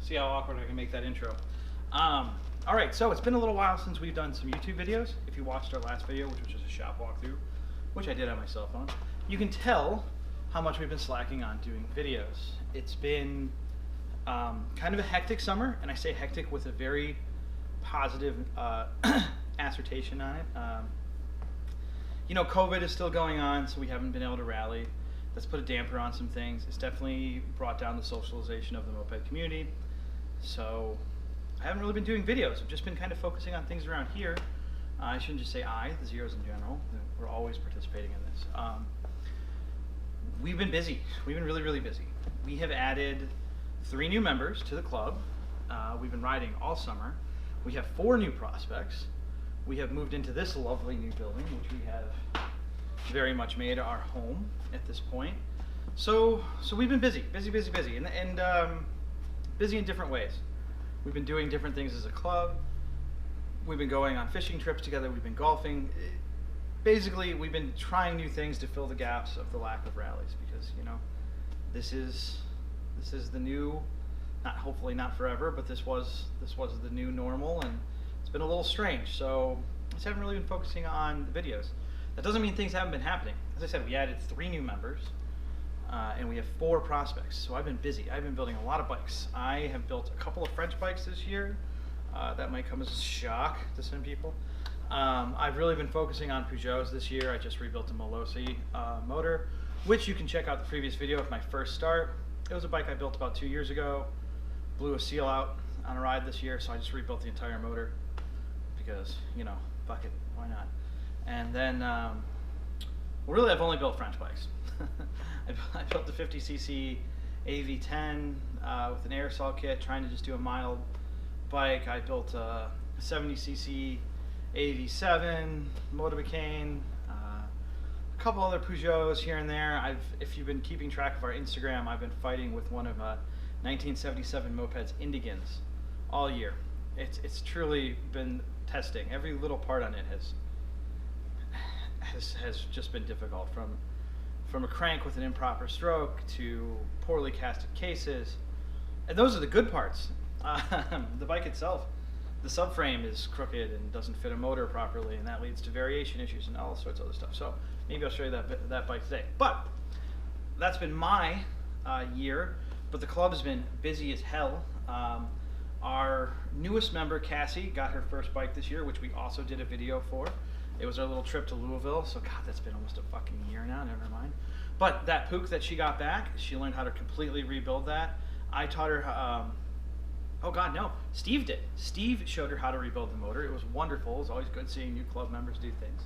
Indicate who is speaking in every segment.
Speaker 1: See how awkward I can make that intro. All right, so it's been a little while since we've done some YouTube videos. If you watched our last video, which was just a shop walkthrough, which I did on my cell phone, you can tell how much we've been slacking on doing videos. It's been kind of a hectic summer, and I say hectic with a very positive assertion on it. You know, COVID is still going on, so we haven't been able to rally. That's put a damper on some things. It's definitely brought down the socialization of the moped community. So I haven't really been doing videos. I've just been kind of focusing on things around here. I shouldn't just say the Zeros in general. We're always participating in this. We've been busy. We've been really, really busy. We have added 3 new members to the club. We've been riding all summer. We have 4 new prospects. We have moved into this lovely new building, which we have very much made our home at this point. So we've been busy, and busy in different ways. We've been doing different things as a club. We've been going on fishing trips together. We've been golfing. Basically, we've been trying new things to fill the gaps of the lack of rallies, because you know, this is the new, hopefully not forever, but this was the new normal, and it's been a little strange. So I just haven't really been focusing on the videos. That doesn't mean things haven't been happening. As I said, we added 3 new members, and we have 4 prospects. So I've been busy. I've been building a lot of bikes. I have built a couple of French bikes this year. That might come as a shock to some people. I've really been focusing on Peugeots this year. I just rebuilt a Molosi motor, which you can check out the previous video of my first start. It was a bike I built about 2 years ago. Blew a seal out on a ride this year, so I just rebuilt the entire motor because, you know, fuck it, why not? And then, well, really, I've only built French bikes. I built the 50cc AV10 with an aerosol kit, trying to just do a mild bike. I built a 70cc AV7, Motorbicane, a couple other Peugeots here and there. If you've been keeping track of our Instagram, I've been fighting with one of 1977 Moped's Indigans all year. It's truly been testing. Every little part on it has just been difficult, from a crank with an improper stroke to poorly casted cases, and those are the good parts. The bike itself, the subframe is crooked and doesn't fit a motor properly, and that leads to variation issues and all sorts of other stuff. So maybe I'll show you that bike today. But that's been my year. But the club has been busy as hell. Our newest member, Cassie, got her first bike this year, which we also did a video for. It was our little trip to Louisville, so God, that's been almost a fucking year now, never mind. But that Puke that she got back, she learned how to completely rebuild that. I taught her, oh God, no, Steve did. Steve showed her how to rebuild the motor. It was wonderful. It was always good seeing new club members do things.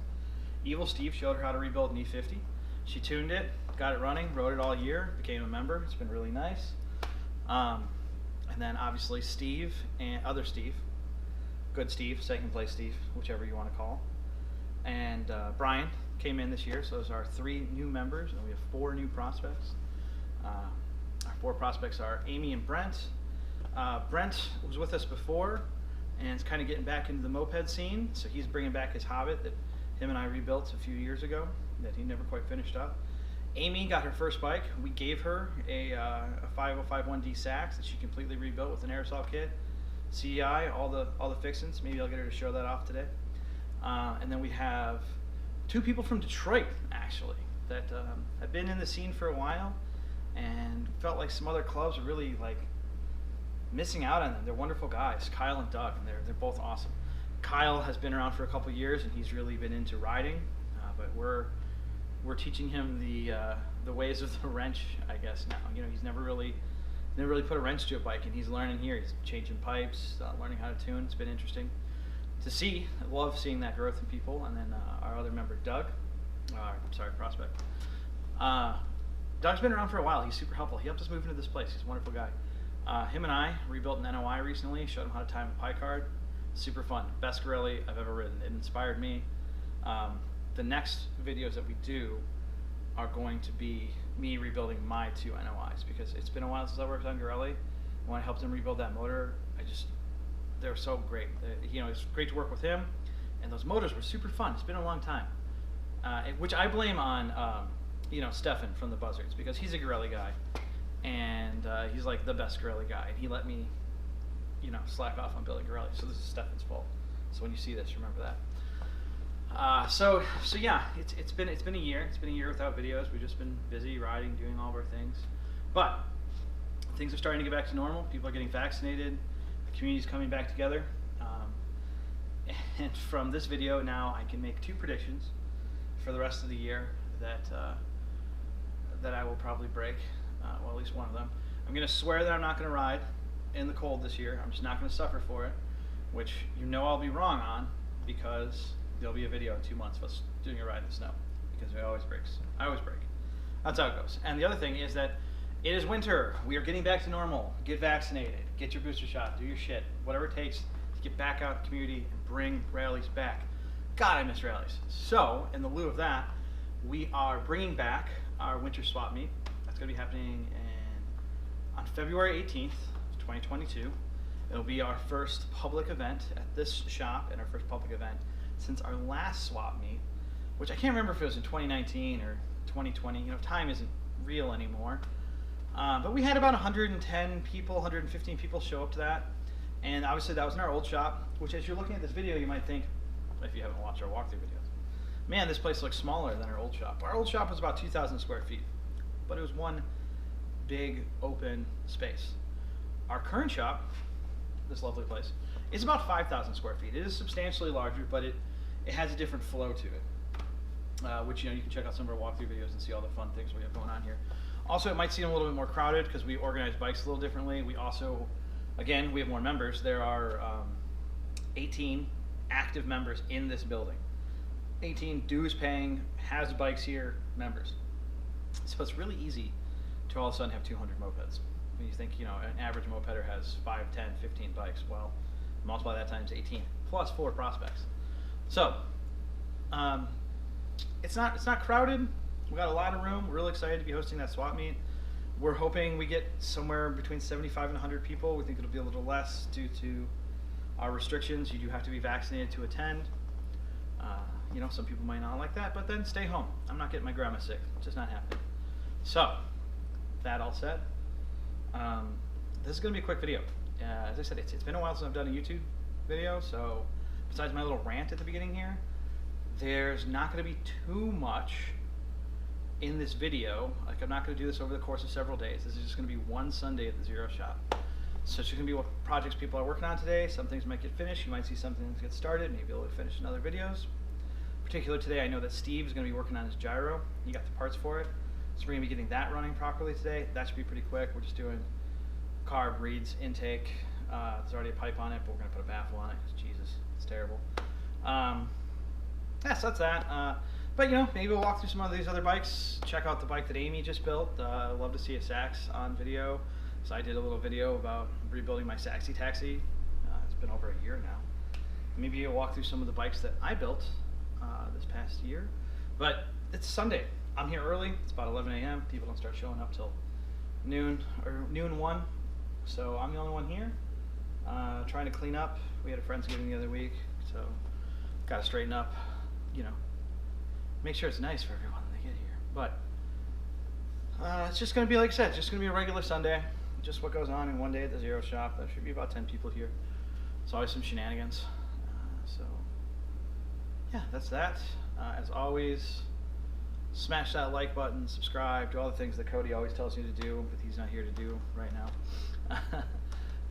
Speaker 1: Evil Steve showed her how to rebuild an E50. She tuned it, got it running, rode it all year, became a member. It's been really nice. And then obviously Steve and other Steve, good Steve, second place Steve, whichever you want to call, and Brian came in this year. So those are 3 new members, and we have 4 new prospects. Our 4 prospects are Amy and Brent. Brent was with us before, and is kind of getting back into the moped scene. So he's bringing back his Hobbit that him and I rebuilt a few years ago that he never quite finished up. Amy got her first bike. We gave her a 5051D Sax that she completely rebuilt with an aerosol kit, CEI, all the fixings. Maybe I'll get her to show that off today. And then we have 2 people from Detroit, actually, that have been in the scene for a while and felt like some other clubs are really like missing out on them. They're wonderful guys, Kyle and Doug, and they're both awesome. Kyle has been around for a couple years, and he's really been into riding, but we're teaching him the ways of the wrench, I guess, now. You know, he's never really put a wrench to a bike, and he's learning here. He's changing pipes, learning how to tune. It's been interesting to see. I love seeing that growth in people. And then our other member, Doug, prospect. Doug's been around for a while. He's super helpful. He helped us move into this place. He's a wonderful guy. Him and I rebuilt an NOI recently, showed him how to time a pie card. Super fun. Best Gorelli I've ever ridden. It inspired me. The next videos that we do are going to be me rebuilding my 2 NOIs, because it's been a while since I worked on Gorelli. When I helped him rebuild that motor, they're so great. You know, it's great to work with him, and those motors were super fun. It's been a long time, which I blame on you know, Stefan from the Buzzards, because he's a Gorelli guy, and he's like the best Gorelli guy, and he let me slack off on building a rally. So this is Stefan's fault. So when you see this, remember that. So yeah, it's been a year. It's been a year without videos. We've just been busy riding, doing all of our things. But things are starting to get back to normal. People are getting vaccinated. The community's coming back together. And from this video now, I can make 2 predictions for the rest of the year that I will probably break. Well, at least one of them. I'm going to swear that I'm not going to ride in the cold this year. I'm just not going to suffer for it, which I'll be wrong on, because there'll be a video in 2 months of us doing a ride in the snow, because I always break. That's how it goes. And the other thing is that it is winter. We are getting back to normal. Get vaccinated. Get your booster shot. Do your shit. Whatever it takes to get back out in the community and bring rallies back. God, I miss rallies. So, in the lieu of that, we are bringing back our winter swap meet. That's going to be happening on February 18th, 2022. It'll be our first public event at this shop, and our first public event since our last swap meet, which I can't remember if it was in 2019 or 2020. Time isn't real anymore. But we had about 110 people, 115 people show up to that. And obviously that was in our old shop, which as you're looking at this video, you might think, if you haven't watched our walkthrough videos, man, this place looks smaller than our old shop. Our old shop was about 2,000 square feet, but it was one big open space. Our current shop, this lovely place, is about 5,000 square feet. It is substantially larger, but it has a different flow to it, which you can check out some of our walkthrough videos and see all the fun things we have going on here. Also, it might seem a little bit more crowded because we organize bikes a little differently. We also, again, we have more members. There are 18 active members in this building. 18 dues paying, has bikes here members. So it's really easy to all of a sudden have 200 mopeds. When you think, an average mopeder has 5, 10, 15 bikes. Well, multiply that times 18, plus 4 prospects. So, it's not crowded. We got a lot of room. We're really excited to be hosting that swap meet. We're hoping we get somewhere between 75 and 100 people. We think it'll be a little less due to our restrictions. You do have to be vaccinated to attend. Some people might not like that, but then stay home. I'm not getting my grandma sick. It's just not happening. So, that all said, this is going to be a quick video. As I said, it's been a while since I've done a YouTube video, so besides my little rant at the beginning here, there's not going to be too much in this video. Like, I'm not going to do this over the course of several days. This is just going to be one Sunday at the Zero Shop. So it's just going to be what projects people are working on today. Some things might get finished. You might see some things get started. Maybe they'll finish in other videos. Particularly today, I know that Steve is going to be working on his gyro. He got the parts for it. So we're going to be getting that running properly today. That should be pretty quick. We're just doing carb, reeds, intake. There's already a pipe on it, but we're going to put a baffle on it because, Jesus, it's terrible. So that's that. But maybe we'll walk through some of these other bikes. Check out the bike that Amy just built. I'd love to see a Sax on video. So I did a little video about rebuilding my Saxy Taxi. It's been over a year now. Maybe we'll walk through some of the bikes that I built this past year. But it's Sunday. I'm here early. It's about 11 a.m. People don't start showing up till noon or noon 1. So I'm the only one here. Trying to clean up. We had a Friendsgiving the other week, so got to straighten up. Make sure it's nice for everyone when they get here. But it's just going to be, like I said, just going to be a regular Sunday. Just what goes on in one day at the Zero Shop. There should be about 10 people here. There's always some shenanigans. So yeah, that's that. As always, smash that like button, subscribe, do all the things that Cody always tells you to do, but he's not here to do right now.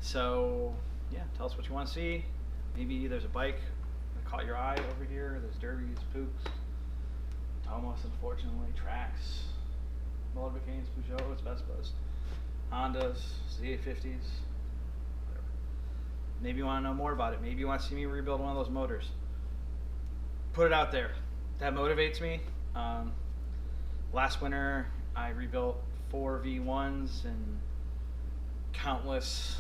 Speaker 1: So yeah, tell us what you want to see. Maybe there's a bike that caught your eye over here. There's derbies, poops, Tomos, unfortunately, tracks, Motorbicanes, Peugeots, Vespas, Hondas, Z850s, whatever. Maybe you want to know more about it. Maybe you want to see me rebuild one of those motors. Put it out there. That motivates me. Last winter, I rebuilt 4 V1s and countless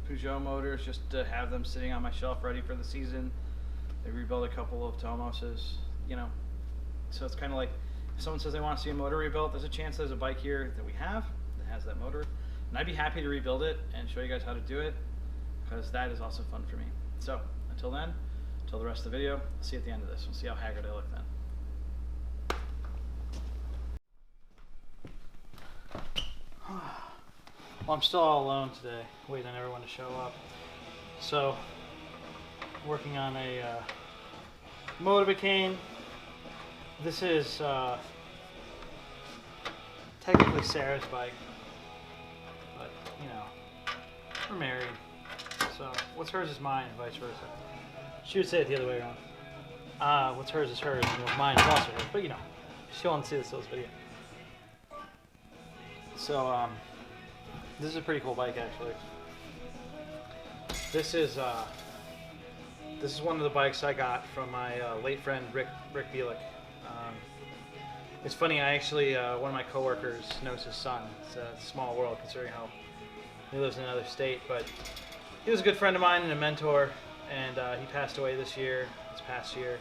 Speaker 1: Peugeot motors just to have them sitting on my shelf ready for the season. I rebuilt a couple of Tomoses, So it's kind of like, if someone says they want to see a motor rebuilt, there's a chance there's a bike here that we have that has that motor. And I'd be happy to rebuild it and show you guys how to do it, because that is also fun for me. So, until then, until the rest of the video, I'll see you at the end of this. We'll see how haggard I look then. Well, I'm still all alone today, waiting on everyone to show up. So, working on a motorbike. This is technically Sarah's bike, but you know, we're married, so what's hers is mine, and vice versa. She would say it the other way around. What's hers is hers, and what's mine is also hers. But you know, she won't see this video. So this is a pretty cool bike actually. This is one of the bikes I got from my late friend Rick Bielek. It's funny, I actually, one of my coworkers knows his son. It's a small world considering how he lives in another state, but he was a good friend of mine and a mentor, and he passed away this past year.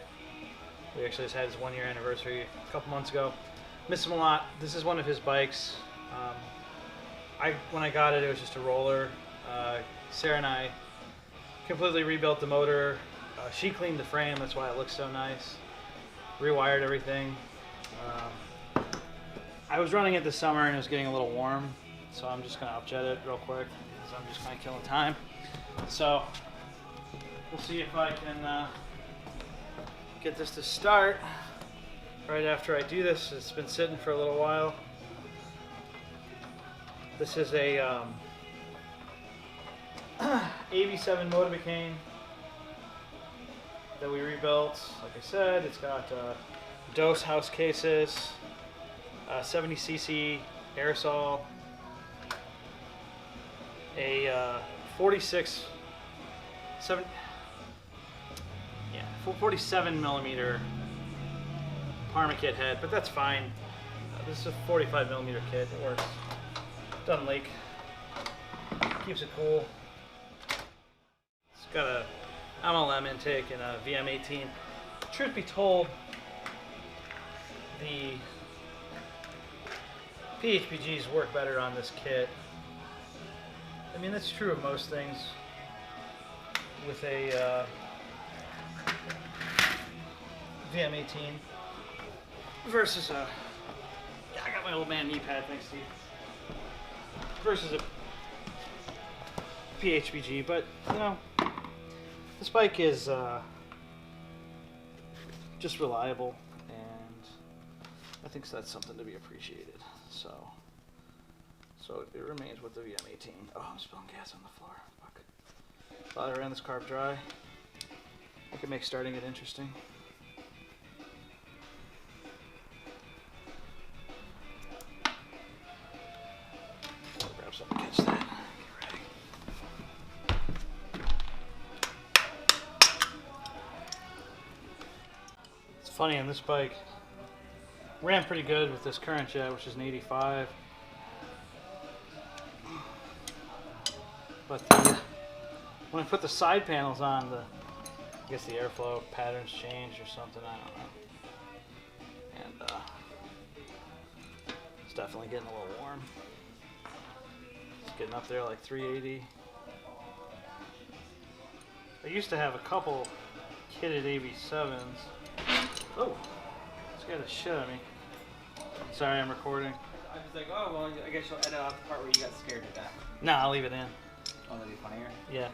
Speaker 1: We actually just had his 1 year anniversary a couple months ago. Miss him a lot. This is one of his bikes. When I got it, it was just a roller. Sarah and I completely rebuilt the motor. She cleaned the frame, that's why it looks so nice. Rewired everything. I was running it this summer and it was getting a little warm, so I'm just going to upjet it real quick because I'm just kind of killing time. So we'll see if I can get this to start right after I do this. It's been sitting for a little while. This is a AV7 motorbike that we rebuilt. Like I said, it's got Dose house cases, 70cc aerosol, a 47 millimeter Parma kit head, but that's fine. This is a 45 millimeter kit. It works. Doesn't leak. Keeps it cool. It's got a MLM intake and a VM18. Truth be told, the PHPGs work better on this kit. I mean, that's true of most things with a VM18 versus a, yeah, I got my old man knee pad, thanks Steve, versus a PHPG, but you know, this bike is just reliable, and I think that's something to be appreciated. So it remains with the VM18. Oh, I'm spilling gas on the floor. Fuck. Thought I ran this carb dry. I could make starting it interesting. I'll grab something to catch that. Get ready. It's funny on this bike. Ran pretty good with this current jet, which is an 85. But when I put the side panels on, I guess the airflow patterns changed or something, I don't know. And it's definitely getting a little warm. It's getting up there like 380. I used to have a couple kitted AV7s. Oh, scared the shit out of me. Sorry, I'm recording.
Speaker 2: I was like, oh, well, I guess you'll edit out the part where you got scared to death.
Speaker 1: No, I'll leave it in.
Speaker 2: Oh, that'd be funnier.
Speaker 1: Yeah.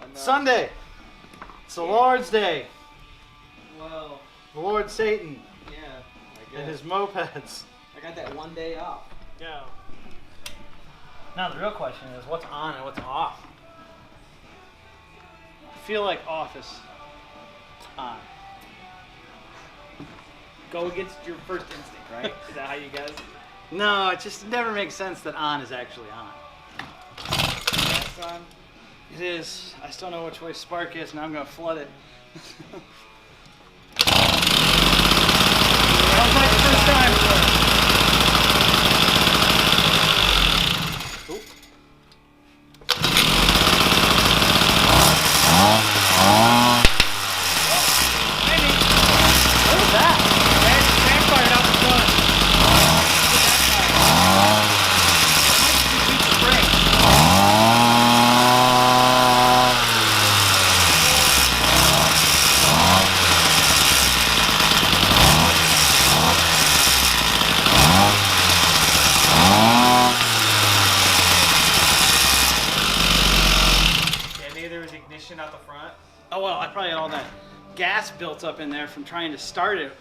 Speaker 2: And,
Speaker 1: Sunday! It's the Lord's Day.
Speaker 2: Well,
Speaker 1: The Lord Satan
Speaker 2: yeah, I guess.
Speaker 1: and his mopeds.
Speaker 2: I got that 1 day off.
Speaker 1: Yeah. Now the real question is, what's on and what's off? I feel like off is on.
Speaker 2: Go against your first instinct, right? Is that how you guys?
Speaker 1: No, it just never makes sense that on is actually on.
Speaker 2: That's on.
Speaker 1: It is. I still know which way spark is, and I'm going to flood it. That was like the first time. Oop. Maybe. What was that? That fired out the front. gas built up in there from trying to start it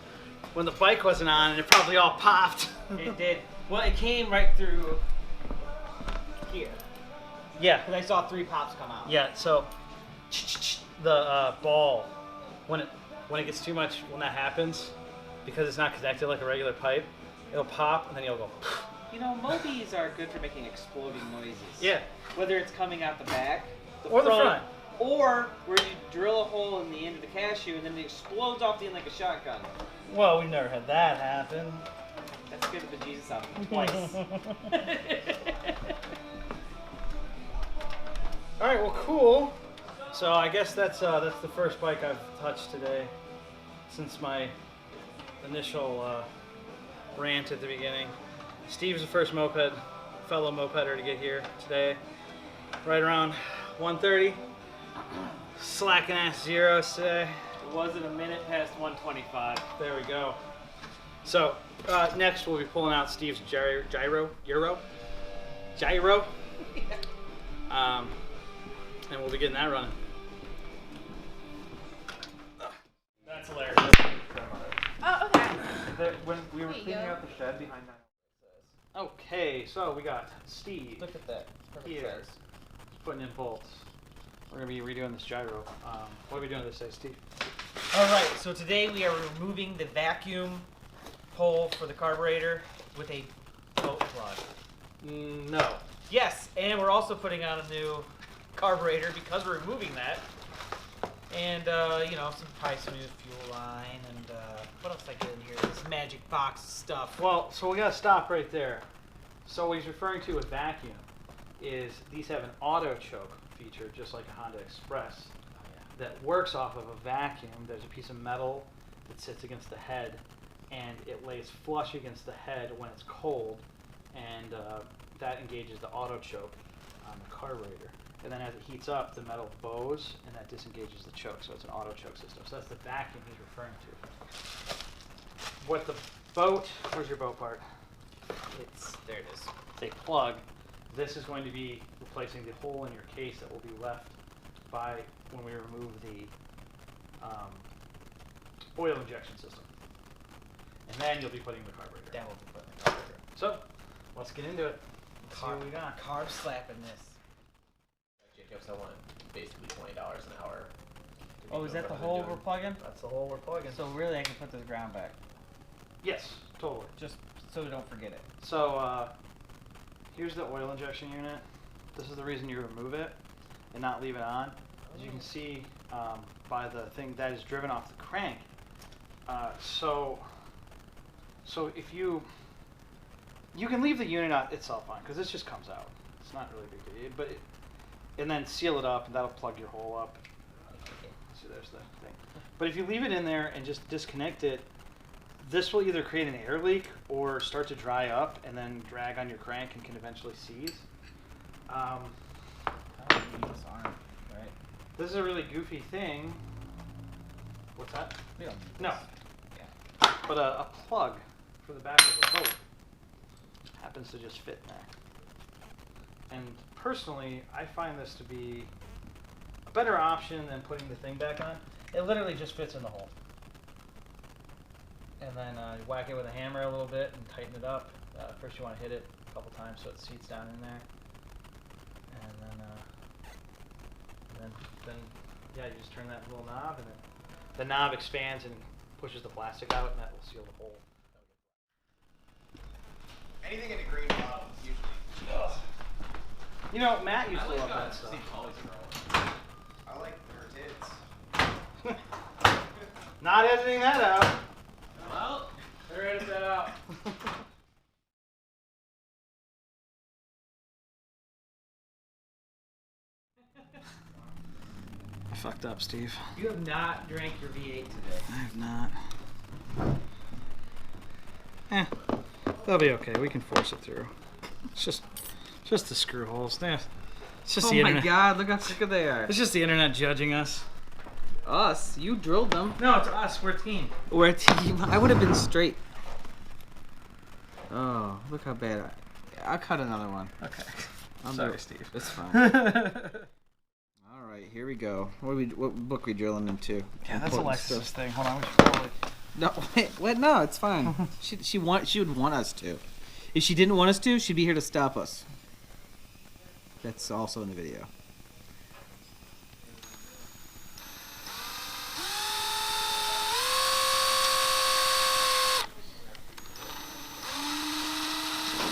Speaker 1: when the bike wasn't on, and it probably all popped.
Speaker 2: It did. Well, it came right through here.
Speaker 1: Yeah.
Speaker 2: Because I saw 3 pops come out.
Speaker 1: Yeah. So the ball, when it gets too much, when that happens, because it's not connected like a regular pipe, it'll pop and then you'll go.
Speaker 2: You know, Mobies are good for making exploding noises.
Speaker 1: Yeah.
Speaker 2: Whether it's coming out the back,
Speaker 1: Or the front.
Speaker 2: or where you drill a hole in the end of the cashew and then it explodes off the end like a shotgun.
Speaker 1: Well, we've never had that happen.
Speaker 2: That scared the bejesus out of me twice.
Speaker 1: All right, well, cool. So I guess that's the first bike I've touched today since my initial rant at the beginning. Steve's the first fellow mopeder to get here today, right around 1:30. Slacking ass zeros today.
Speaker 2: It wasn't a minute past 125.
Speaker 1: There we go. So next we'll be pulling out Steve's gyro. And we'll be getting that running. That's hilarious.
Speaker 3: Oh, okay.
Speaker 4: When we were
Speaker 3: There you
Speaker 4: cleaning
Speaker 3: go.
Speaker 4: out the shed behind that.
Speaker 1: Okay, so we got Steve.
Speaker 2: Look at that. Perfect
Speaker 1: Here.
Speaker 2: size.
Speaker 1: He's putting in bolts. We're gonna be redoing this gyro. What are we doing this day, Steve?
Speaker 2: Alright, so today we are removing the vacuum hole for the carburetor with a boat plug.
Speaker 1: No.
Speaker 2: Yes, and we're also putting on a new carburetor because we're removing that. And, you know, probably some new fuel line and, what else did I get in here? This magic box stuff.
Speaker 1: Well, so we gotta stop right there. So what he's referring to with vacuum is these have an auto choke feature, just like a Honda Express, that works off of a vacuum. There's a piece of metal that sits against the head, and it lays flush against the head when it's cold, and that engages the auto choke on the carburetor. And then as it heats up, the metal bows, and that disengages the choke. So it's an auto choke system. So that's the vacuum he's referring to. What the boat? Where's your boat part?
Speaker 2: There it is.
Speaker 1: It's a plug. This is going to be replacing the hole in your case that will be left by when we remove the oil injection system. And then you'll be putting the carburetor.
Speaker 2: That will be put in the carburetor.
Speaker 1: So, let's get into it. Let's see what we got.
Speaker 2: Carb slapping this.
Speaker 4: Jacobs, I want basically $20 an hour. to be
Speaker 2: Oh, is
Speaker 4: doing
Speaker 2: that the
Speaker 4: what I'm
Speaker 2: hole
Speaker 4: doing.
Speaker 2: we're plugging?
Speaker 1: That's the hole we're plugging.
Speaker 2: So really I can put this ground back.
Speaker 1: Yes, totally.
Speaker 2: Just so we don't forget it.
Speaker 1: So, here's the oil injection unit. This is the reason you remove it and not leave it on. As you can see by the thing that is driven off the crank. So if you can leave the unit on itself on, because this just comes out. It's not really a big deal. But and then seal it up, and that'll plug your hole up. See, there's the thing. But if you leave it in there and just disconnect it, this will either create an air leak or start to dry up and then drag on your crank and can eventually seize.
Speaker 2: I don't need this arm, right?
Speaker 1: This is a really goofy thing. What's that?
Speaker 2: We don't need
Speaker 1: No.
Speaker 2: this. Yeah.
Speaker 1: But a plug for the back of the boat happens to just fit in there. And personally, I find this to be a better option than putting the thing back on. It literally just fits in the hole. And then you whack it with a hammer a little bit and tighten it up. First you want to hit it a couple times so it seats down in there. And then yeah, you just turn that little knob, and then the knob expands and pushes the plastic out, and that will seal the hole.
Speaker 4: Anything in a green bottle, usually.
Speaker 1: You know, Matt used
Speaker 4: I
Speaker 1: to
Speaker 4: like
Speaker 1: love that stuff.
Speaker 4: Steve Holly's girl. I like her tits.
Speaker 1: Not editing that out.
Speaker 4: Well,
Speaker 2: There is that out.
Speaker 1: I fucked up, Steve.
Speaker 2: You have not drank your V8 today.
Speaker 1: I have not. That'll be okay. We can force it through. It's just the screw holes. It's just the internet.
Speaker 2: God, look how sick they are.
Speaker 1: It's just the internet judging us.
Speaker 2: Us? You drilled them.
Speaker 1: No, it's us. We're a team.
Speaker 2: We're a team. I would have been straight. Oh, look how bad I'll cut another one.
Speaker 1: Okay.
Speaker 2: I'll
Speaker 1: Sorry,
Speaker 2: do it.
Speaker 1: Steve.
Speaker 2: It's fine.
Speaker 5: All right, here we go. What book we drilling into?
Speaker 1: Yeah, that's
Speaker 5: Important
Speaker 1: Alexis's
Speaker 5: stuff.
Speaker 1: thing. Hold on, we should probably...
Speaker 5: No, wait, what? No, it's fine. she would want us to. If she didn't want us to, she'd be here to stop us. That's also in the video.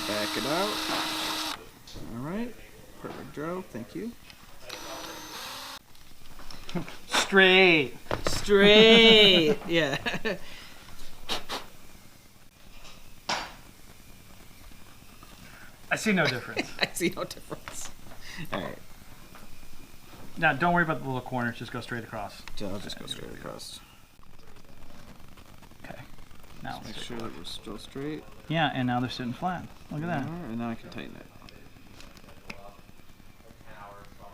Speaker 5: Back it out. All right. Perfect drill. Thank you.
Speaker 1: Straight.
Speaker 5: Straight. Yeah.
Speaker 1: I see no difference.
Speaker 5: I see no difference. All right.
Speaker 1: Now, don't worry about the little corners. Just go straight across.
Speaker 5: So I'll just go straight across.
Speaker 1: Okay. Now,
Speaker 5: Make sure that we're still straight.
Speaker 1: yeah, and now they're sitting flat. Look at that.
Speaker 5: All right, and now I can tighten it.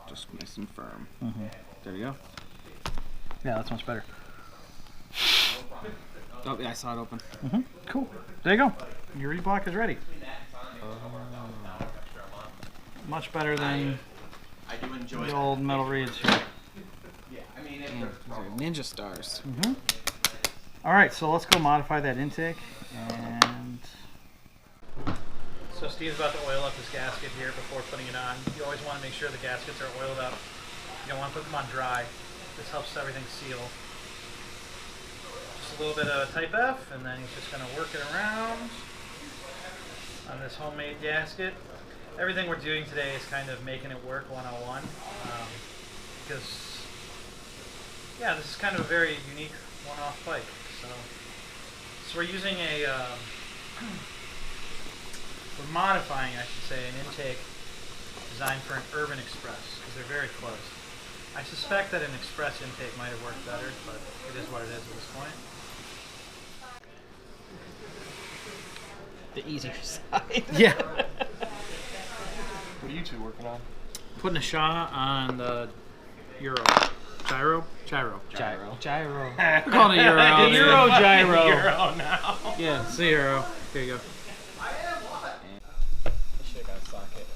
Speaker 5: Just nice and firm.
Speaker 1: Mm-hmm.
Speaker 5: There we go.
Speaker 1: Yeah, that's much better.
Speaker 5: Oh, yeah, I saw it open.
Speaker 1: Mm-hmm. Cool. There you go. Your reblock is ready. Much better than
Speaker 4: I do enjoy
Speaker 1: the old metal reeds here.
Speaker 4: Yeah, I mean,
Speaker 5: These are Ninja stars.
Speaker 1: Mm-hmm. All right, so let's go modify that intake. And so Steve's about to oil up his gasket here before putting it on. You always want to make sure the gaskets are oiled up. You don't want to put them on dry. This helps everything seal. Just a little bit of Type F, and then he's just going to work it around on this homemade gasket. Everything we're doing today is kind of making it work 101, because yeah, this is kind of a very unique one-off bike. So we're using we're modifying, I should say, an intake designed for an urban express, because they're very close. I suspect that an express intake might have worked better, but it is what it is at this point.
Speaker 2: The easier side.
Speaker 1: Yeah.
Speaker 3: What are you two working on?
Speaker 1: Putting a Shaw on the Euro. Gyro? Gyro.
Speaker 2: Gyro. Gyro.
Speaker 1: We're calling it Euro.
Speaker 2: The Euro gyro.
Speaker 3: Euro now.
Speaker 1: Yeah, it's the Euro. Here you go.
Speaker 4: I should have got a socket.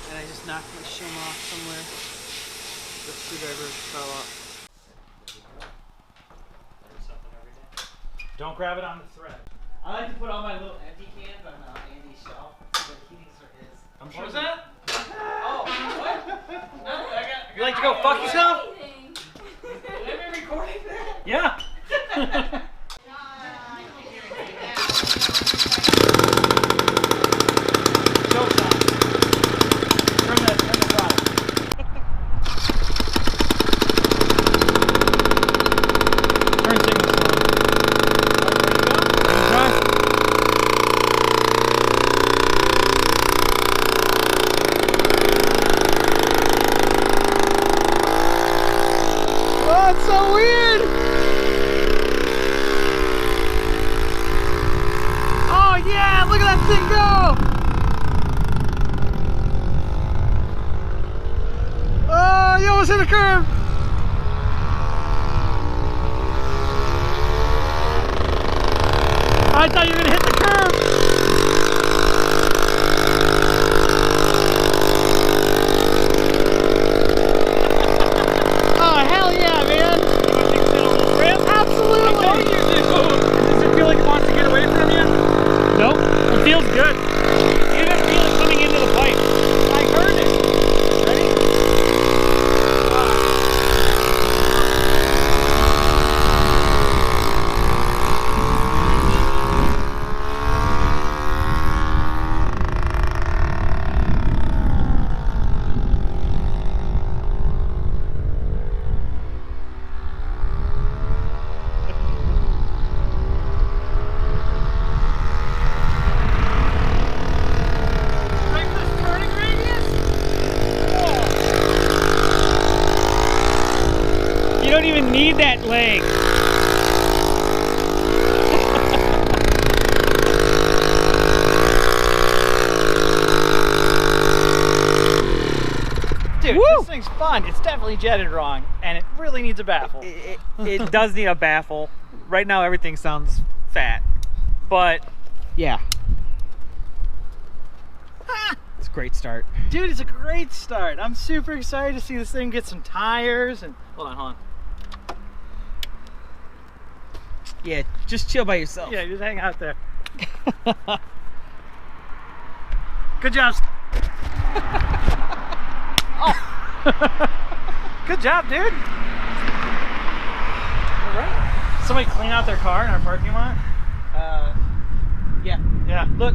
Speaker 2: And I just knocked my shim off somewhere. The screwdriver fell off.
Speaker 1: Don't grab it on the thread.
Speaker 2: I like to put all my little empty cans on Andy's shelf. So he needs for his.
Speaker 1: I'm
Speaker 2: What was that? Oh, what? No, I got.
Speaker 1: You like to go fuck yourself?
Speaker 2: Have I been recording that?
Speaker 1: Yeah. Showtime. Turn the throttle. Turn signal slow. Drive. Oh, it's so weird! Oh yeah, look at that thing go! Oh, you almost hit the curb! I thought you were gonna hit the curb! Oh, hell yeah, man! Absolutely! I told you to! Does it feel like it wants to get away from you? Nope. It feels good. You didn't feel it coming into the pipe. I heard it. Ready? Right for this turning radius? You don't even need that leg. Dude, this thing's fun. It's definitely jetted wrong, and it really needs a baffle.
Speaker 2: It does need a baffle. Right now, everything sounds fat, but yeah.
Speaker 1: It's
Speaker 5: Great start.
Speaker 1: Dude, it's a great start. I'm super excited to see this thing get some tires and hold on.
Speaker 5: Yeah, just chill by yourself.
Speaker 1: Yeah, just hang out there. Good job. Oh. Good job, dude. All right. Somebody clean out their car in our parking lot?
Speaker 5: Yeah.
Speaker 1: Yeah. Look,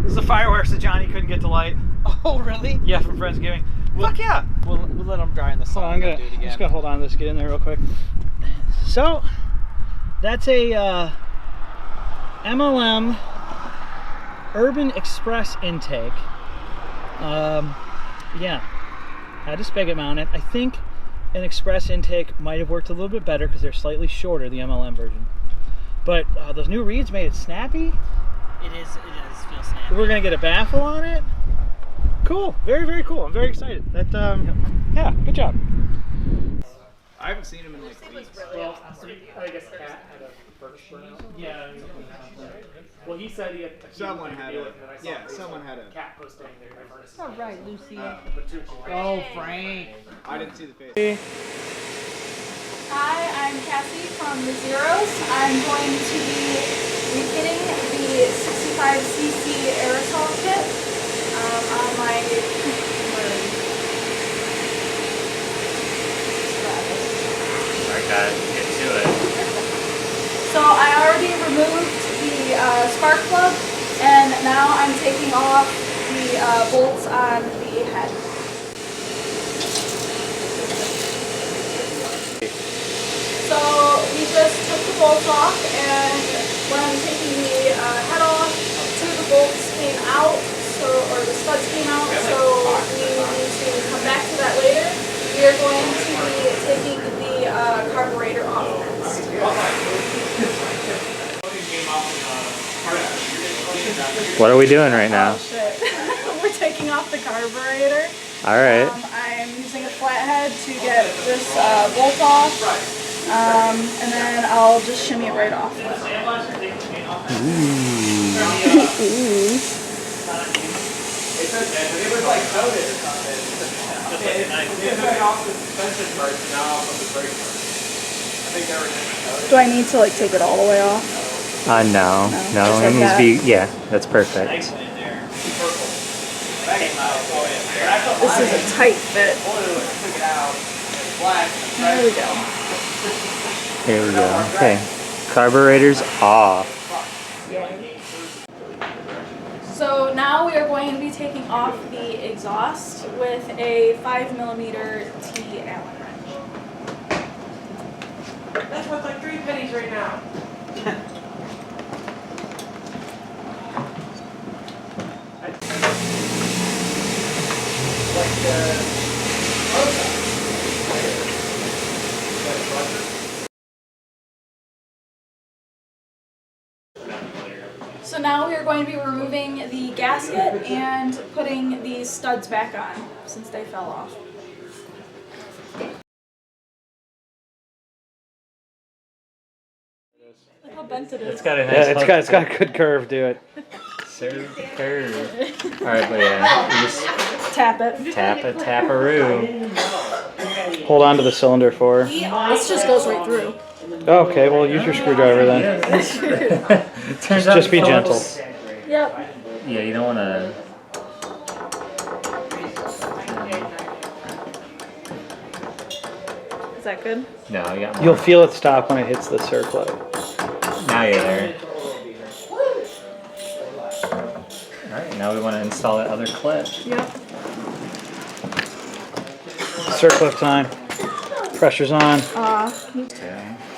Speaker 1: this is the fireworks that Johnny couldn't get to light.
Speaker 5: Oh, really?
Speaker 1: Yeah, from Friendsgiving. Fuck yeah.
Speaker 5: We'll let them dry in the sun.
Speaker 1: Hold on,
Speaker 5: and then do it
Speaker 1: I'm
Speaker 5: again.
Speaker 1: just gonna hold on to this, get in there real quick. So, that's a MLM Urban Express intake. Yeah, had a spigot mounted. I think an Express intake might have worked a little bit better because they're slightly shorter, the MLM version. But those new reeds made it snappy.
Speaker 2: It is. Feel snappy.
Speaker 1: We're gonna get a baffle on it. Cool, very, very cool. I'm very excited. That, yeah, good job.
Speaker 4: I haven't seen him in like weeks.
Speaker 3: Well, I guess Cat had a birch burnout. Yeah. Well, he said he had.
Speaker 4: Someone had a. Yeah, someone had a.
Speaker 3: Cat posting there.
Speaker 6: All right, Lucy.
Speaker 5: Oh, Frank.
Speaker 4: I didn't see the face.
Speaker 3: Hi, I'm Cassie from the Zeros. I'm going to be refitting the 65cc aerosol kit on my
Speaker 7: Alright, get to it.
Speaker 3: So I already removed the spark plug, and now I'm taking off the bolts on the head. So we just took the bolts off, and when I'm taking the head off, two of the bolts came out, or the studs came out, so we need to come back to that later. We are going to be taking the carburetor off next.
Speaker 7: What are we doing right now?
Speaker 3: Oh shit. We're taking off the carburetor.
Speaker 7: Alright.
Speaker 3: I'm using a flathead to get this bolt off, and then I'll just shimmy it right off. Do I need to like take it all the way off?
Speaker 7: No.
Speaker 3: just
Speaker 7: No,
Speaker 3: like
Speaker 7: it needs
Speaker 3: that.
Speaker 7: to be, yeah, that's perfect.
Speaker 3: This is a tight fit. There we go.
Speaker 7: Here we go. Okay. Carburetor's off.
Speaker 3: So now we are going to be taking off the exhaust with a 5mm T Allen wrench.
Speaker 4: That's worth like 3 pennies right now.
Speaker 3: So now we are going to be removing the gasket and putting these studs back on since they fell off. Look how bent it is.
Speaker 7: It's got a nice
Speaker 1: Yeah, it's got a good curve to it.
Speaker 7: curve. Alright, but yeah, you just
Speaker 3: Tap it.
Speaker 7: tap-a-roo.
Speaker 1: Hold on to the cylinder for her.
Speaker 3: This just goes right through.
Speaker 1: Okay, well, use your screwdriver then. Just be gentle.
Speaker 3: Yep.
Speaker 7: Yeah, you don't want to.
Speaker 3: Is that good?
Speaker 7: No, you got more.
Speaker 1: You'll feel it stop when it hits the circlip.
Speaker 7: Now you're there. Alright, now we want to install that other clip.
Speaker 3: Yep.
Speaker 1: Circlip time. Pressure's on.
Speaker 3: Uh,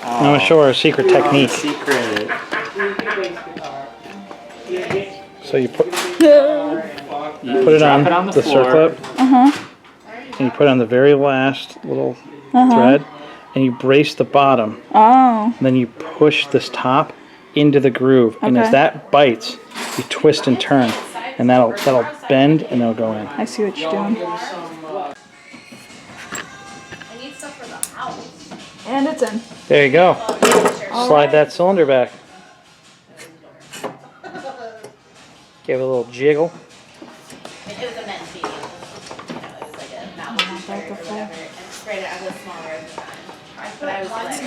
Speaker 1: I'm gonna show her a secret technique.
Speaker 7: Secret.
Speaker 1: So you put
Speaker 7: You
Speaker 1: it
Speaker 7: drop
Speaker 1: on
Speaker 7: the
Speaker 1: the
Speaker 7: floor.
Speaker 1: circlip, and you put it on the very last little thread, and you brace the bottom.
Speaker 3: Oh.
Speaker 1: And then you push this top into the groove, and as
Speaker 3: Okay.
Speaker 1: that bites, you twist and turn, and that'll bend and it'll go in.
Speaker 3: I see what you're doing. I need stuff for the house. And it's in.
Speaker 1: There you go. Slide that cylinder back. Give it a little jiggle.
Speaker 6: It was a mentee. You know, it was like a novelty shirt or whatever. And sprayed it. I was smaller at the time. But I was like,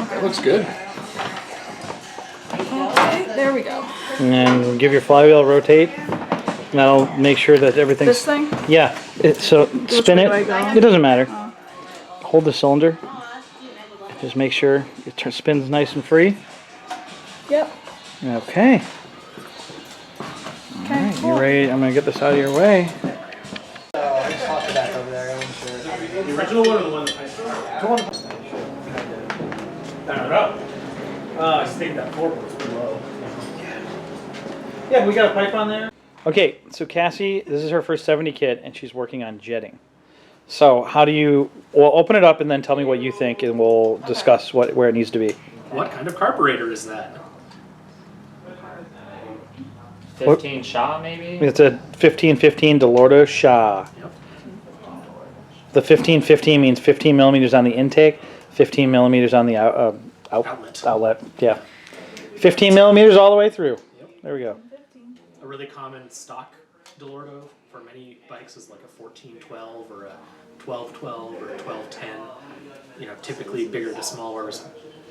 Speaker 8: That looks good.
Speaker 3: Okay, there we go.
Speaker 1: And then give your flywheel a rotate. And that'll make sure that everything's...
Speaker 3: This thing?
Speaker 1: Yeah. So spin
Speaker 3: way
Speaker 1: it.
Speaker 3: do I go?
Speaker 1: It doesn't matter. Hold the cylinder. Just make sure it spins nice and free.
Speaker 3: Yep.
Speaker 1: Okay.
Speaker 3: Okay,
Speaker 1: Alright,
Speaker 3: cool.
Speaker 1: you ready? I'm going to get this out of your way.
Speaker 5: I just tossed it back over there. I wasn't sure.
Speaker 8: The original one or the one that I started? I don't know. I think that floor was too low.
Speaker 1: Yeah, we got a pipe on there. Okay, so Cassie, this is her first 70 kit, and she's working on jetting. So how do you... Well, open it up and then tell me what you think, and we'll discuss where it needs to be.
Speaker 8: What kind of carburetor is that?
Speaker 7: 15 Shaw, maybe?
Speaker 1: It's a 1515 Delorto Shaw.
Speaker 8: Yep.
Speaker 1: The 1515 means 15 millimeters on the intake, 15 millimeters on the outlet. Yeah. 15 millimeters all the way through.
Speaker 8: Yep.
Speaker 1: There we go.
Speaker 8: A really common stock Delorto for many bikes is like a 1412 or a 1212 or a 1210. You know, typically bigger to smaller is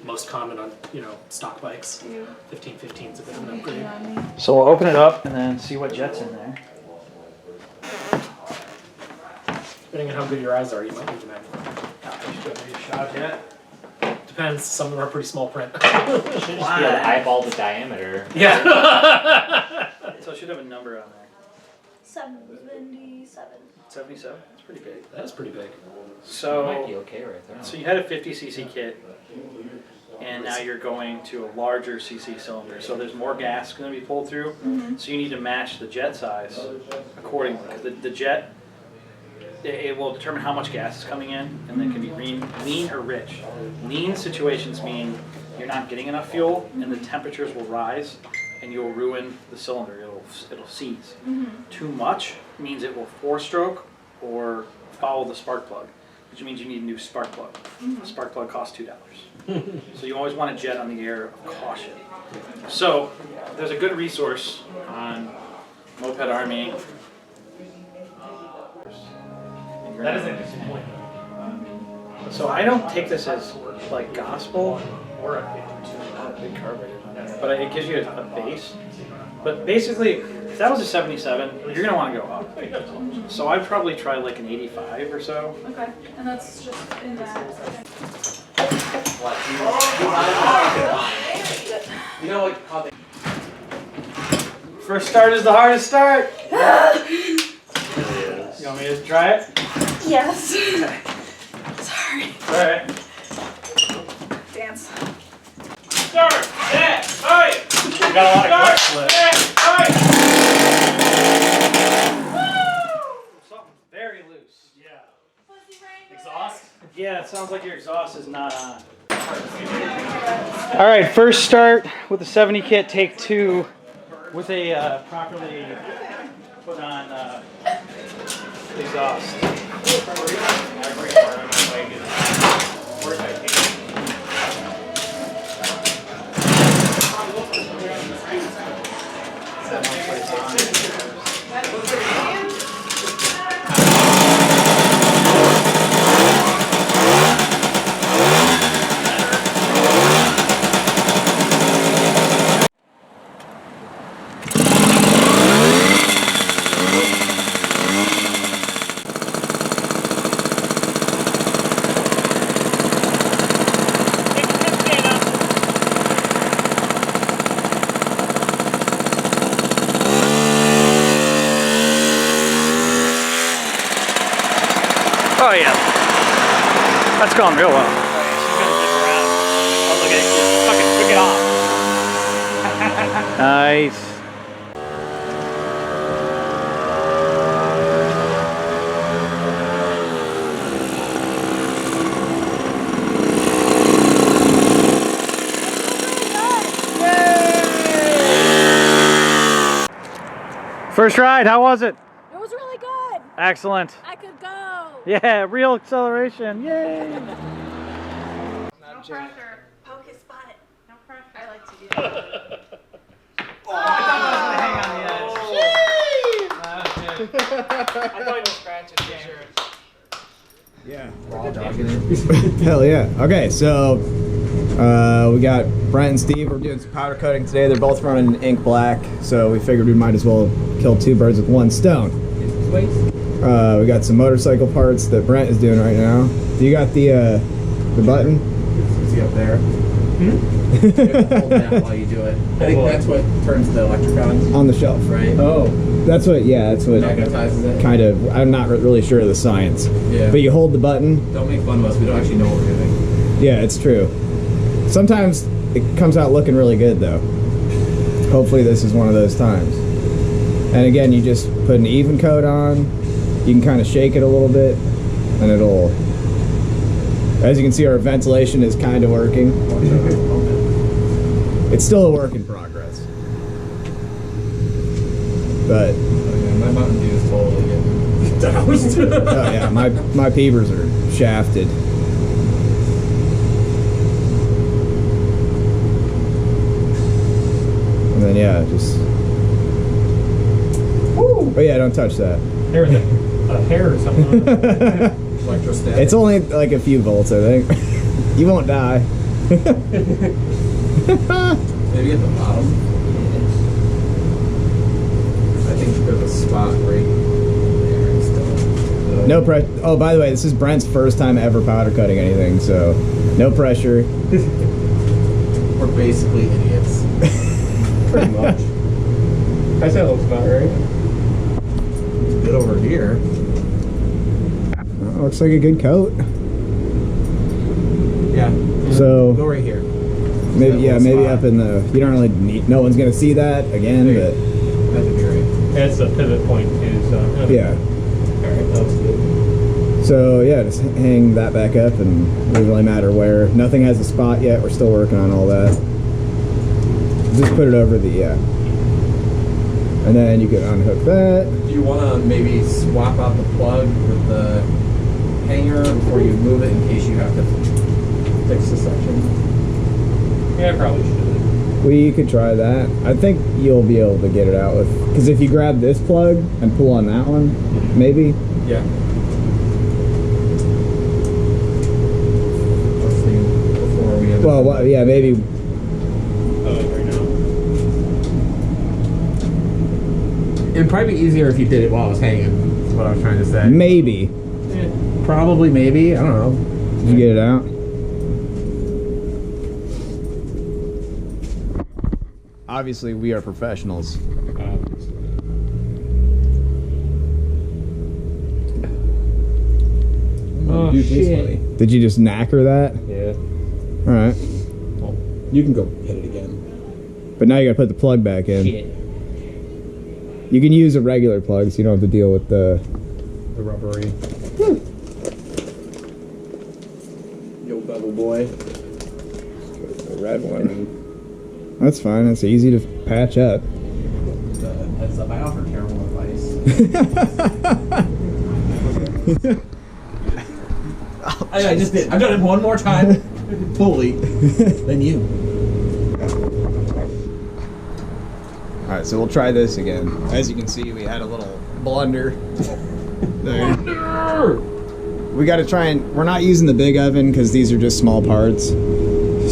Speaker 8: most common on, you know, stock bikes. 1515 is a bit of an upgrade.
Speaker 1: So we'll open it up and then see what jet's in there.
Speaker 8: Depending on how good your eyes are, you might need to magnify. Depends, some of them are pretty small print.
Speaker 7: Should just be able to eyeball the diameter.
Speaker 8: Yeah.
Speaker 1: So it should have a number on there.
Speaker 3: 77.
Speaker 1: 77? That's pretty big.
Speaker 8: That is pretty big.
Speaker 1: So,
Speaker 7: Might be okay right there.
Speaker 1: so you had a 50cc kit, and now you're going to a larger cc cylinder. So there's more gas going to be pulled through. So you need to match the jet size accordingly. The jet, it will determine how much gas is coming in, and it can be lean or rich. Lean situations mean you're not getting enough fuel, and the temperatures will rise, and you'll ruin the cylinder. It'll seize. Too much means it will four-stroke or follow the spark plug, which means you need a new spark plug. A spark plug costs $2. So you always want a jet on the air of caution. So there's a good resource on Moped Army.
Speaker 8: That is an interesting point.
Speaker 1: So I don't take this as like gospel,
Speaker 8: Or a
Speaker 1: big carburetor, but it gives you a base. But basically, if that was a 77, you're gonna want to go up. So I'd probably try like an 85 or so.
Speaker 3: Okay, and that's just in that.
Speaker 4: You know like how they
Speaker 1: First start is the hardest start. You want me to try it?
Speaker 3: Yes. Sorry.
Speaker 1: All right.
Speaker 3: Dance.
Speaker 1: Start. Yeah. Hey.
Speaker 8: You got a lot of clutch slip.
Speaker 1: Something very loose.
Speaker 8: Yeah. Exhaust?
Speaker 1: Yeah, it sounds like your exhaust is not on. All right, first start with the 70 kit, take 2 with a properly put on exhaust. Oh yeah, that's going real well.
Speaker 2: She's gonna zip around. Oh, look at it. Fucking took it off.
Speaker 1: Nice. First ride, how was it?
Speaker 3: It was really good.
Speaker 1: Excellent.
Speaker 3: I could go.
Speaker 1: Yeah, real acceleration. Yay.
Speaker 3: No pressure. Poke his butt. No pressure. I like to do that.
Speaker 1: Oh, I thought that was gonna hang on the edge.
Speaker 2: I thought he was scratching for sure.
Speaker 9: Yeah.
Speaker 7: Raw dogging it.
Speaker 9: Hell yeah. Okay, so we got Brent and Steve. We're doing some powder coating today. They're both running ink black, so we figured we might as well kill two birds with one stone. We got some motorcycle parts that Brent is doing right now. Do you got the button?
Speaker 7: See up there. You have to hold that while you do it. I think that's what turns the electric on.
Speaker 9: On the shelf.
Speaker 7: Right?
Speaker 9: Oh. That's what
Speaker 7: Magnetizes it.
Speaker 9: kind of, I'm not really sure of the science.
Speaker 7: Yeah.
Speaker 9: But you hold the button.
Speaker 7: Don't make fun of us. We don't actually know what we're doing.
Speaker 9: Yeah, it's true. Sometimes it comes out looking really good though. Hopefully this is one of those times. And again, you just put an even coat on. You can kind of shake it a little bit and it'll, as you can see, our ventilation is kind of working. It's still a work in progress. But
Speaker 7: Oh, yeah, my Mountain Dew is totally getting doused.
Speaker 9: oh yeah, my peepers are shafted. And then yeah, just. Woo! Oh yeah, don't touch that.
Speaker 8: There's a hair or something on it.
Speaker 7: Electrostatic.
Speaker 9: It's only like a few volts, I think. You won't die.
Speaker 7: Maybe at the bottom. I think there's a spot right there still.
Speaker 9: No pressure. Oh, by the way, this is Brent's first time ever powder cutting anything, so no pressure.
Speaker 7: We're basically idiots.
Speaker 8: Pretty much. I said it looks about right.
Speaker 7: Good over here.
Speaker 9: Oh, looks like a good coat.
Speaker 7: Yeah.
Speaker 9: So
Speaker 7: Go right here.
Speaker 9: maybe
Speaker 7: That little
Speaker 9: maybe
Speaker 7: spot.
Speaker 9: up in the. You don't really need. No one's gonna see that again,
Speaker 7: There.
Speaker 9: but
Speaker 7: That would be right.
Speaker 8: That's the pivot point too, so.
Speaker 9: yeah.
Speaker 8: Alright, that was good.
Speaker 9: So yeah, just hang that back up, and it doesn't really matter where. Nothing has a spot yet. We're still working on all that. Just put it over the and then you can unhook that.
Speaker 7: Do you want to maybe swap out the plug with the hanger before you move it in case you have to fix the section?
Speaker 8: Yeah, I probably should.
Speaker 9: We could try that. I think you'll be able to get it out with, because if you grab this plug and pull on that one, maybe.
Speaker 7: Yeah. Let's see before we end up.
Speaker 9: Well, yeah, maybe.
Speaker 8: Oh, like right now.
Speaker 7: It'd probably be easier if you did it while I was hanging. Is what I was trying to say.
Speaker 9: Maybe.
Speaker 7: Probably, maybe. I don't know.
Speaker 9: Did you get it out? Obviously, we are professionals.
Speaker 8: Oh, shit.
Speaker 9: Did you just knacker that?
Speaker 8: Yeah.
Speaker 9: All right.
Speaker 7: Well, you can go hit it again.
Speaker 9: But now you gotta put the plug back in.
Speaker 8: Shit.
Speaker 9: You can use a regular plug, so you don't have to deal with the.
Speaker 7: Rubbery. Yo, bubble boy.
Speaker 9: The red one. That's fine. That's easy to patch up.
Speaker 7: Heads up, I offer terrible advice. I just did. I've done it one more time, fully, than you.
Speaker 9: All right, so we'll try this again. As you can see, we had a little blunder. There. We got to try and. We're not using the big oven because these are just small parts.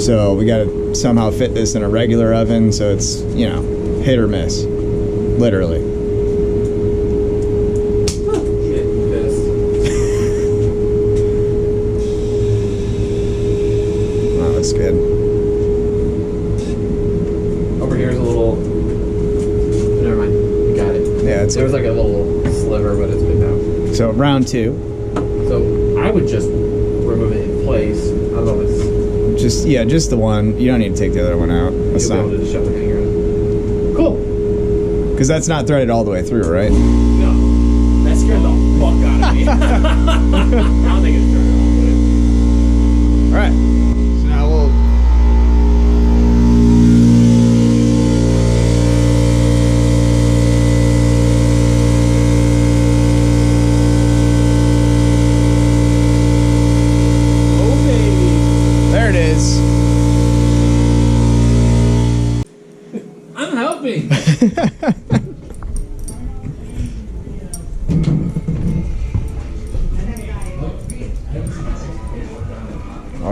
Speaker 9: So we got to somehow fit this in a regular oven, so it's, you know, hit or miss, literally.
Speaker 7: Shit, pissed.
Speaker 9: Oh, that's good.
Speaker 7: Over here's a little. Never mind. You got it.
Speaker 9: Yeah, it's
Speaker 7: There was like a little sliver, but it's good now.
Speaker 9: so round two.
Speaker 7: So I would just remove it in place. I don't know if it's.
Speaker 9: Just the one. You don't need to take the other one out. That's
Speaker 7: You'll be
Speaker 9: not,
Speaker 7: able to just shove the hanger in. Cool.
Speaker 9: because that's not threaded all the way through, right?
Speaker 7: No. That scared the fuck out of me. I don't think it's turned
Speaker 9: All right. So now we'll. There it is.
Speaker 7: I'm helping.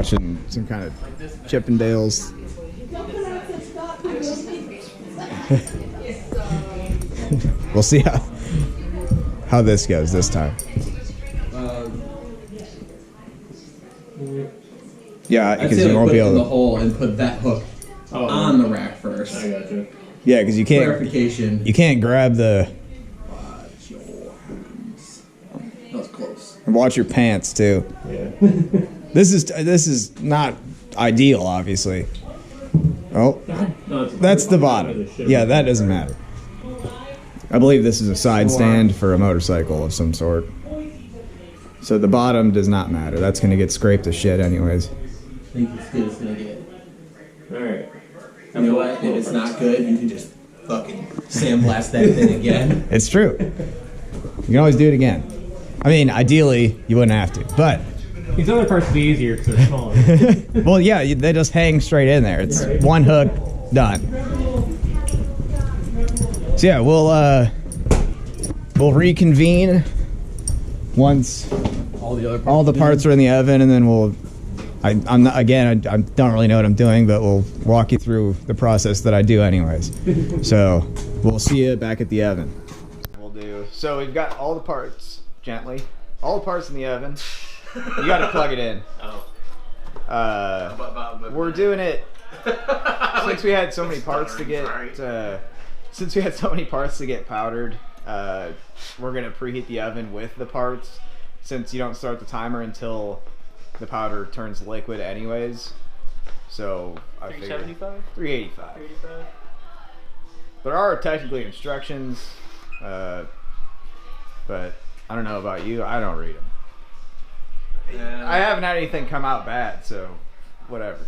Speaker 9: watching some kind of Chippendales. We'll see how this goes this time. Yeah,
Speaker 7: I'd
Speaker 9: because
Speaker 7: say
Speaker 9: you won't
Speaker 7: put
Speaker 9: be
Speaker 7: it in
Speaker 9: able
Speaker 7: the
Speaker 9: to.
Speaker 7: hole and put that hook on the rack first.
Speaker 8: I got you.
Speaker 9: Yeah, because you can't.
Speaker 7: Clarification.
Speaker 9: You can't grab the.
Speaker 7: Watch your hands. That was close.
Speaker 9: And watch your pants too.
Speaker 8: Yeah.
Speaker 9: This is not ideal, obviously. Oh,
Speaker 8: No, it's
Speaker 9: that's the bottom. Yeah, that doesn't matter. I believe this is a side stand for a motorcycle of some sort. So the bottom does not matter. That's gonna get scraped to shit anyways.
Speaker 7: I think it's good as it's gonna get.
Speaker 8: Alright.
Speaker 7: You know what? If it's not good, you can just fucking sandblast that thing again.
Speaker 9: It's true. You can always do it again. I mean, ideally, you wouldn't have to, but.
Speaker 8: These other parts would be easier because they're smaller.
Speaker 9: Well, yeah, they just hang straight in there. It's
Speaker 8: Right.
Speaker 9: one hook, done. So yeah, we'll reconvene once
Speaker 7: All the other
Speaker 9: all the parts are in the oven, and then I'm not, again, I don't really know what I'm doing, but we'll walk you through the process that I do anyways. So we'll see you back at the oven. We'll do. So we've got all the parts gently, all the parts in the oven. You got to plug it in.
Speaker 4: Oh.
Speaker 9: We're doing it since we had so many parts to get. Since we had so many parts to get powdered, we're gonna preheat the oven with the parts. Since you don't start the timer until the powder turns liquid, anyways. So I figured
Speaker 1: 375?
Speaker 9: 385.
Speaker 1: 385.
Speaker 9: There are technically instructions, but I don't know about you. I don't read them. I haven't had anything come out bad, so whatever.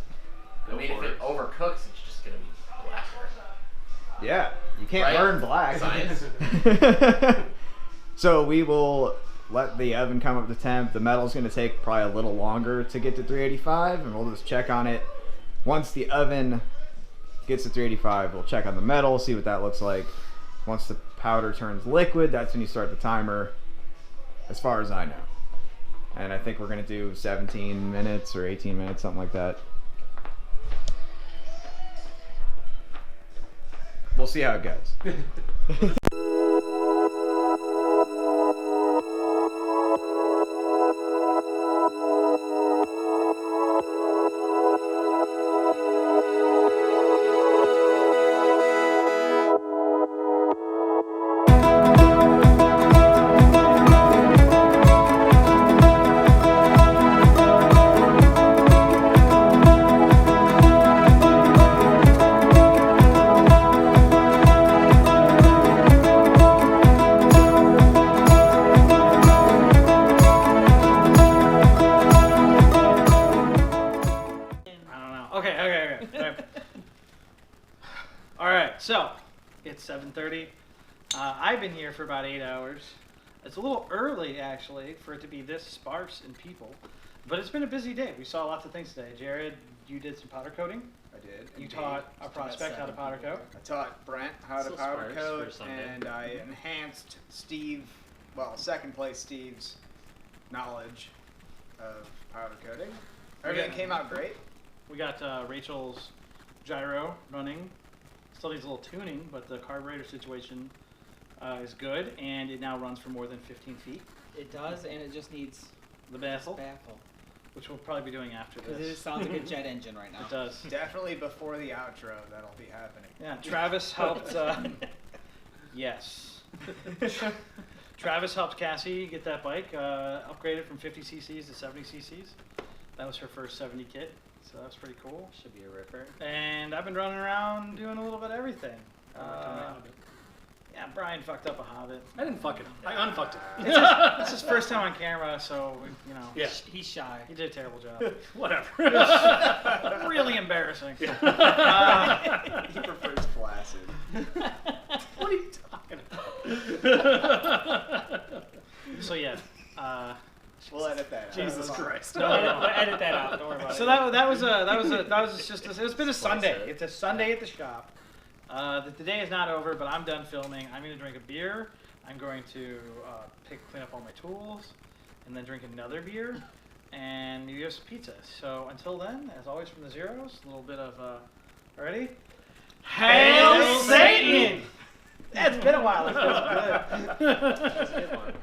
Speaker 4: I mean, if it overcooks, it's just gonna be blacker.
Speaker 9: Yeah, you can't
Speaker 4: Right?
Speaker 9: burn black.
Speaker 4: Science.
Speaker 9: So we will let the oven come up to temp. The metal's going to take probably a little longer to get to 385, and we'll just check on it. Once the oven gets to 385, we'll check on the metal, see what that looks like. Once the powder turns liquid, that's when you start the timer, as far as I know. And I think we're going to do 17 minutes or 18 minutes, something like that. We'll see how it goes.
Speaker 1: So, it's 7:30. I've been here for about 8 hours. It's a little early, actually, for it to be this sparse in people. But it's been a busy day. We saw lots of things today. Jared, you did some powder coating.
Speaker 9: I did.
Speaker 1: You taught our prospect how to powder coat.
Speaker 9: I taught Brent how to
Speaker 4: Still
Speaker 9: powder
Speaker 4: sparse for
Speaker 9: coat,
Speaker 4: Sunday.
Speaker 9: and I enhanced second place Steve's knowledge of powder coating. Everything came out great.
Speaker 1: We got Rachel's gyro running. Still needs a little tuning, but the carburetor situation is good, and it now runs for more than 15 feet.
Speaker 5: It does, and it just needs
Speaker 1: The baffle,
Speaker 5: baffle.
Speaker 1: which we'll probably be doing after
Speaker 5: Because it
Speaker 1: this.
Speaker 5: sounds like a jet engine right now.
Speaker 1: It does.
Speaker 9: Definitely before the outro, that'll be happening.
Speaker 1: Yeah, Travis helped. Yes. Travis helped Cassie get that bike upgraded from 50 cc's to 70 cc's. That was her first 70 kit, so that was pretty cool.
Speaker 5: Should be a ripper.
Speaker 1: And I've been running around doing a little bit of everything. Yeah, Brian fucked up a Hobbit.
Speaker 8: I didn't fuck it. I unfucked it.
Speaker 1: It's his first time on camera, so you know.
Speaker 8: Yeah.
Speaker 5: He's shy.
Speaker 1: He did a terrible job.
Speaker 8: Whatever.
Speaker 1: Really embarrassing.
Speaker 9: He prefers flaccid.
Speaker 8: What are you talking about?
Speaker 1: So yeah.
Speaker 9: We'll edit that out.
Speaker 8: Jesus Christ.
Speaker 1: No,
Speaker 5: Edit that out. Don't worry about
Speaker 1: So
Speaker 5: it.
Speaker 1: that was just it's been a Sunday. It's a Sunday at the shop. The day is not over, but I'm done filming. I'm going to drink a beer. I'm going to clean up all my tools, and then drink another beer, and New Year's pizza. So until then, as always from the Zeros, a little bit of ready?
Speaker 2: Hail Satan!
Speaker 1: Yeah, it's been a while. It feels good.
Speaker 4: That's a good one.